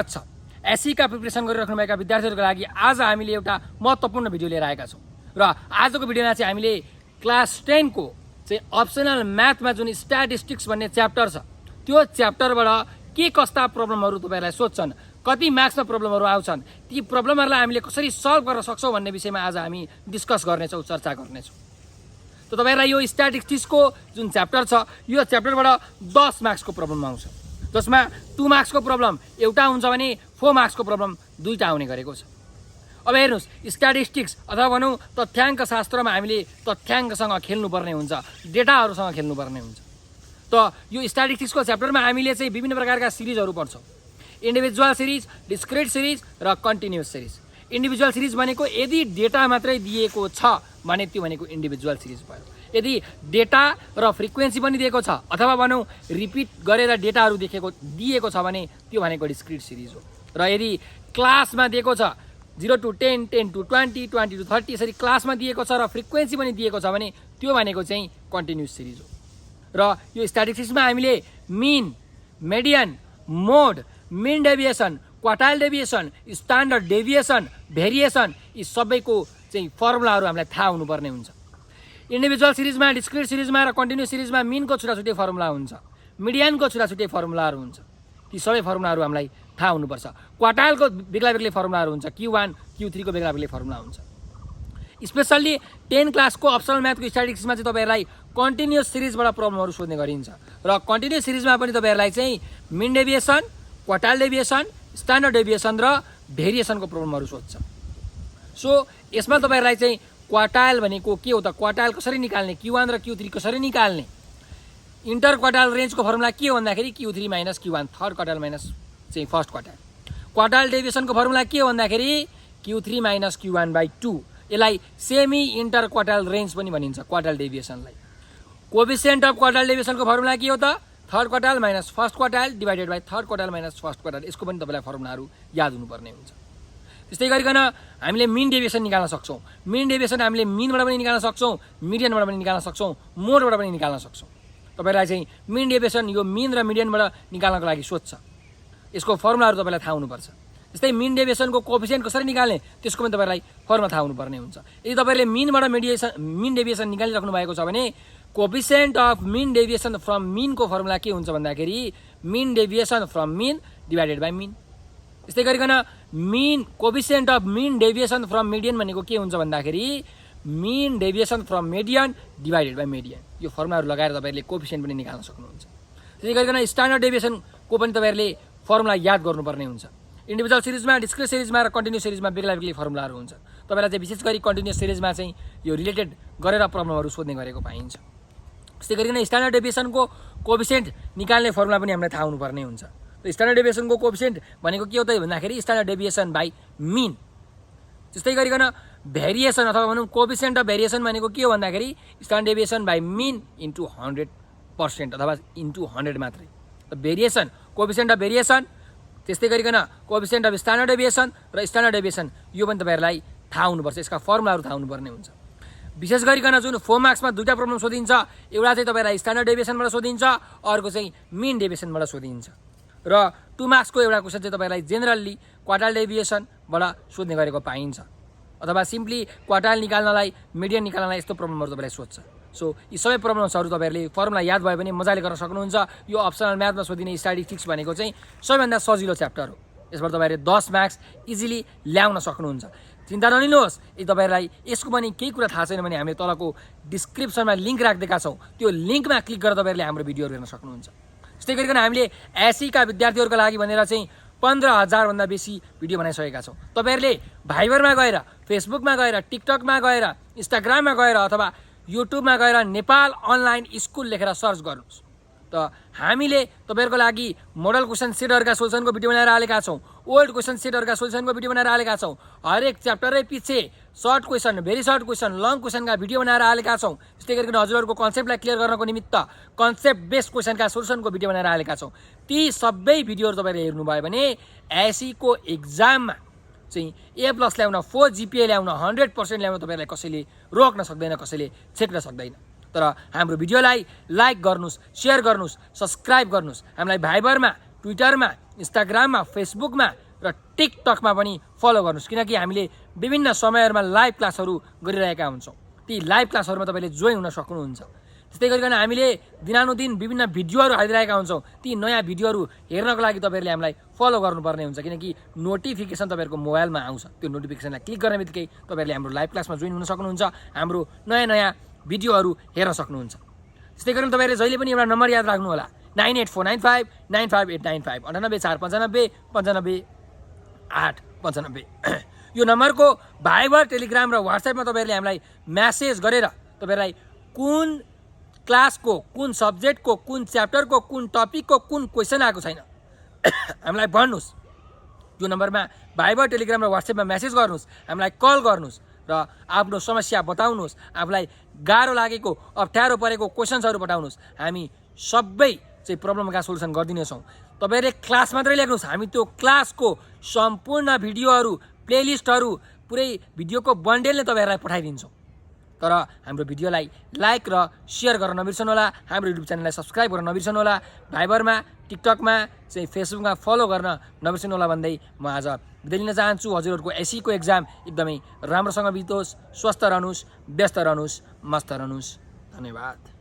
अच्छा, एसई का प्रिपरेसन गरिराख्नुभएका विद्यार्थीहरूको लागि आज हामीले एउटा महत्त्वपूर्ण भिडियो लिएर आएका छौँ र आजको भिडियोमा चाहिँ हामीले क्लास 10 को चाहिँ अप्सनल म्याथमा जुन स्ट्याटिस्टिक्स भन्ने च्याप्टर छ त्यो च्याप्टरबाट के कस्ता प्रब्लमहरू तपाईहरुलाई सोध्छन्, कति मार्क्समा प्रब्लमहरू आउँछन्, ती प्रब्लमहरूलाई हामीले कसरी सल्भ गर्न सक्छौँ भन्ने विषयमा आज हामी डिस्कस गर्नेछौँ, चर्चा गर्नेछौँ। त तपाईहरुलाई यो स्ट्याटिस्टिक्सको जुन च्याप्टर छ यो च्याप्टरबाट 10 मार्क्सको प्रब्लम आउँछ, जसमा 2 मार्क्सको प्रब्लम एउटा हुन्छ भने 4 मार्क्सको प्रब्लम दुईटा आउने गरेको छ। अब हेर्नुस्, स्ट्याटिस्टिक्स अथवा भनौँ तथ्याङ्क शास्त्रमा हामीले तथ्याङ्कसँग खेल्नुपर्ने हुन्छ, डेटाहरूसँग खेल्नुपर्ने हुन्छ। त यो स्ट्याटिस्टिक्सको च्याप्टरमा हामीले चाहिँ विभिन्न प्रकारका सिरिजहरू पढ्छौँ, इन्डिभिजुअल सिरिज, डिस्क्रिट सिरिज र कन्टिन्युअस सिरिज। इन्डिभिजुअल सिरिज भनेको यदि डेटा मात्रै दिएको छ भने त्यो भनेको इन्डिभिजुअल सिरिज भयो। यदि डेटा र फ्रिक्वेन्सी पनि दिएको छ अथवा भनौँ रिपिट गरेर डेटाहरू दिएको छ भने त्यो भनेको डिस्क्रिट सिरिज हो। र यदि क्लासमा दिएको छ 0 to 10, 10 to 20, 20 to 30 यसरी क्लासमा दिएको छ र फ्रिक्वेन्सी पनि दिएको छ भने त्यो भनेको चाहिँ कन्टिन्युअस सिरिज हो। र यो स्ट्याटिस्टिक्समा हामीले mean, median, mode, mean deviation, quartile deviation, standard deviation, variation यी सबैको चाहिँ फर्मुलाहरू हामीलाई थाहा हुनुपर्ने हुन्छ। इन्डिभिजुअल सिरिजमा, डिस्क्रिट सिरिजमा र कन्टिन्युअस सिरिजमा मिनको छुट्टै फर्मुला हुन्छ, मिडियनको छुट्टै फर्मुलाहरू हुन्छ। ती सबै फर्मुलाहरू हामीलाई थाहा हुनुपर्छ। क्वार्टाइलको बेग्ला फर्मुलाहरू हुन्छ, Q1, Q3 को बेग्ला फर्मुला हुन्छ। स्पेसल्ली 10 क्लासको अप्सनल म्याथको स्ट्याटिस्टिक्समा चाहिँ तपाईहरुलाई कन्टिन्युअस सिरिजबाट प्रब्लमहरू सोध्ने गरिन्छ र कन्टिन्युअस सिरिजमा पनि तपाईहरुलाई चाहिँ mean deviation, quartile deviation, standard deviation र भेरिएसनको प्रब्लमहरू सोध्छ। सो यसमा तपाईहरुलाई चाहिँ क्वार्टाइल भनेको के हो त, क्वार्टाइल कसरी निकाल्ने, Q1 र Q3 कसरी निकाल्ने, इन्टर क्वार्टाइल रेन्जको फर्मुला के हो भन्दाखेरि Q3 minus Q1, third quartile minus चाहिँ फर्स्ट क्वार्टाइल। क्वार्टाइल डेभिएसनको फर्मुला के हो भन्दाखेरि Q3 माइनस Q1/2। यसलाई सेमी इन्टर क्वार्टाइल रेन्ज पनि भनिन्छ क्वार्टाइल डेभिएसनलाई। कोएफिसिएन्ट अफ क्वार्टाइल डेभिएसनको फर्मुला के हो त, third quartile minus first quartile divided by third quartile minus first quartile. यसको पनि तपाईलाई फर्मुलाहरू याद हुनुपर्ने हुन्छ। त्यस्तै गरिकन हामीले मिन डेभिएसन निकाल्न सक्छौँ। मिन डेभिएसन हामीले मिनबाट पनि निकाल्न सक्छौँ, मिडियनबाट पनि निकाल्न सक्छौँ, मोडबाट पनि निकाल्न सक्छौँ। तपाईलाई चाहिँ मिन डेभिएसन यो मिन र मिडियनबाट निकाल्नको लागि सोध्छ, यसको फर्मुलाहरू तपाईलाई थाहा हुनुपर्छ। जस्तै मिन डेभिएसनको कोएफिसिएन्ट कसरी निकाल्ने त्यसको पनि तपाईलाई फर्मुला थाहा हुनुपर्ने हुन्छ। यदि तपाईहरुले मिन डेभिएसन निकालिराख्नु भएको छ भने coefficient of mean deviation from मिनको फर्मुला के हुन्छ भन्दाखेरि mean deviation from mean divided by mean. त्यस्तै गरिकन mean coefficient of mean deviation from median भनेको के हुन्छ भन्दाखेरि mean deviation from median divided by median. यो फर्मुलाहरू लगाएर तपाईहरुले कोएफिसिएन्ट पनि निकाल्न सक्नुहुन्छ। त्यसै गरिकन स्ट्यान्डर्ड डेभिएसनको पनि तपाईहरुले फर्मुला याद गर्नुपर्ने हुन्छ। इन्डिभिजुअल सिरिजमा, डिस्क्रिट सिरिजमा र कन्टिन्युअस सिरिजमा बेग्ला फर्मुलाहरू हुन्छ। तपाईलाई चाहिँ विशेष गरी कन्टिन्युअस सिरिजमा चाहिँ यो रिलेटेड गरेर प्रब्लमहरू सोध्ने गरेको पाइन्छ। त्यस्तै गरिकन स्ट्यान्डर्ड डेभिएसनको कोएफिसिएन्ट निकाल्ने फर्मुला पनि हामीलाई थाहा हुनुपर्ने हुन्छ। त स्ट्यान्डर्ड डेभिएसनको कोएफिसिएन्ट भनेको के हो त भन्दाखेरि स्ट्यान्डर्ड डेभिएसन बाई मिन। त्यस्तै गरिकन भेरिएसन अथवा भनौँ कोएफिसिएन्ट अफ भेरिएसन भनेको के हो भन्दाखेरि standard deviation by mean into 100% अथवा इन्टु 100 मात्रै। त भेरिएसन कोएफिसिएन्ट अफ भेरिएसन, त्यस्तै गरिकन कोएफिसिएन्ट अफ स्ट्यान्डर्ड डेभिएसन र स्ट्यान्डर्ड डेभिएसन यो पनि तपाईहरुलाई थाहा हुनुपर्छ, यसका फर्मुलाहरू थाहा हुनुपर्ने हुन्छ। विशेष गरिकन जुन 4 मार्क्समा दुईटा प्रब्लम सोधिन्छ, एउटा चाहिँ तपाईहरुलाई स्ट्यान्डर्ड डेभिएसनबाट सोधिन्छ, अर्को चाहिँ मिन डेभिएसनबाट सोधिन्छ। र 2 मार्क्सको एउटा क्वेशन चाहिँ तपाईहरुलाई जेनरली क्वार्टाइल डेभिएसनबाट सोध्ने गरेको पाइन्छ अथवा सिम्पली क्वार्टाइल निकाल्नलाई, मिडियन निकाल्नलाई यस्तो प्रब्लमहरू तपाईलाई सोध्छ। सो यी सबै प्रब्लम्सहरू तपाईहरुले फर्मुला याद भयो भने मजाले गर्न सक्नुहुन्छ। यो अप्सनल म्याथमा सोधिने स्ट्याटिस्टिक्स भनेको चाहिँ सबैभन्दा सजिलो च्याप्टर हो। यसबाट तपाईहरुले 10 मार्क्स इजिली ल्याउन सक्नुहुन्छ। चिन्ता नलिनुहोस्, यदि तपाईहरुलाई यसको पनि केही कुरा थाहा छैन भने हामीले तलको डिस्क्रिप्सनमा लिङ्क राखिदिएका छौँ, त्यो लिङ्कमा क्लिक गरेर तपाईहरुले हाम्रो भिडियोहरू हेर्न सक्नुहुन्छ। त्यस्तै गरिकन हामीले एसई का विद्यार्थीहरूको लागि भनेर चाहिँ 15,000 भन्दा बेसी भिडियो बनाइसकेका छौँ। तपाईहरुले भाइबरमा गएर, फेसबुकमा गएर, टिकटकमा गएर, इन्स्टाग्राममा गएर अथवा युट्युबमा गएर नेपाल अनलाइन स्कुल लेखेर सर्च गर्नुहोस्। त हामीले तपाईहरुको लागि मोडल क्वेशन सेटहरुका सोल्युसनको भिडियो बनाएर हालेका छौँ, ओल्ड क्वेशन सेटहरुका सोल्युसनको भिडियो बनाएर हालेका छौँ, हरेक च्याप्टरै पछि short question, very short question, long क्वेशनका भिडियो बनाएर हालेका छौँ। त्यस्तै गरिकन हजुरहरुको कन्सेप्टलाई क्लियर गर्नको निमित्त कन्सेप्ट बेस्ड क्वेशनका सोल्युसनको भिडियो बनाएर हालेका छौँ। ती सबै भिडियोहरु तपाईहरुले हेर्नुभयो भने एसई को एक्जाममा चाहिँ A+ ल्याउन, 4 GPA ल्याउन, 100% ल्याउन तपाईहरुलाई कसैले रोक्न सक्दैन, कसैले छेक्न सक्दैन। तर हाम्रो भिडियोलाई लाइक गर्नुस्, शेयर गर्नुस्, सब्स्क्राइब गर्नुस्, हामीलाई भाइबरमा, ट्विटरमा, इन्स्टाग्राममा, फेसबुकमा र टिकटकमा पनि फलो गर्नुहोस्, किनकि हामीले विभिन्न समयहरूमा लाइभ क्लासहरू गरिरहेका हुन्छौँ। ती लाइभ क्लासहरूमा तपाईँले जोइन हुन सक्नुहुन्छ। त्यस्तै गरिकन हामीले दिनानुदिन विभिन्न भिडियोहरू हालिरहेका हुन्छौँ। ती नयाँ भिडियोहरू हेर्नको लागि तपाईँहरूले हामीलाई फलो गर्नुपर्ने हुन्छ, किनकि नोटिफिकेसन तपाईँहरूको मोबाइलमा आउँछ। त्यो नोटिफिकेसनलाई क्लिक गर्ने बित्तिकै तपाईँहरूले हाम्रो लाइभ क्लासमा जोइन हुन सक्नुहुन्छ, हाम्रो नयाँ नयाँ भिडियोहरू हेर्न सक्नुहुन्छ। त्यस्तै गरेर तपाईँहरूले जहिले पनि एउटा नम्बर याद राख्नु होला, 9849595895 9845955895। यो नम्बरको भाइबर, टेलिग्राम र व्हाट्सएपमा तपाईँहरूले हामीलाई म्यासेज गरेर तपाईँहरूलाई कुन क्लासको, कुन सब्जेक्टको, कुन च्याप्टरको, कुन टपिकको कुन क्वेसन आएको छैन हामीलाई भन्नुहोस्। यो नम्बरमा भाइबर, टेलिग्राम र व्हाट्सएपमा म्यासेज गर्नुहोस्, हामीलाई कल गर्नुहोस् र आफ्नो समस्या बताउनुहोस्, आफूलाई गाह्रो लागेको, अप्ठ्यारो परेको क्वेसन्सहरू पठाउनुहोस्। हामी सबै चाहिँ प्रब्लमका सोल्युसन गरिदिनेछौँ। तपाईँहरूले क्लास मात्रै लेख्नुहोस्, हामी त्यो क्लासको सम्पूर्ण भिडियोहरू, प्लेलिस्टहरू, पुरै भिडियोको बन्डेल नै तपाईँहरूलाई पठाइदिन्छौँ। तर हाम्रो भिडियोलाई लाइक र सेयर गर्न नबिर्सनुहोला, हाम्रो युट्युब च्यानललाई सब्सक्राइब गर्न नबिर्सनुहोला, भाइबरमा, टिकटकमा चाहिँ फेसबुकमा फलो गर्न नबिर्सनुहोला भन्दै म आज बिदा लिन चाहन्छु। हजुरहरूको एसईको एक्जाम एकदमै राम्रोसँग बितोस्, स्वस्थ रहनुहोस्, व्यस्त रहनुहोस्, मस्त रहनुहोस्। धन्यवाद।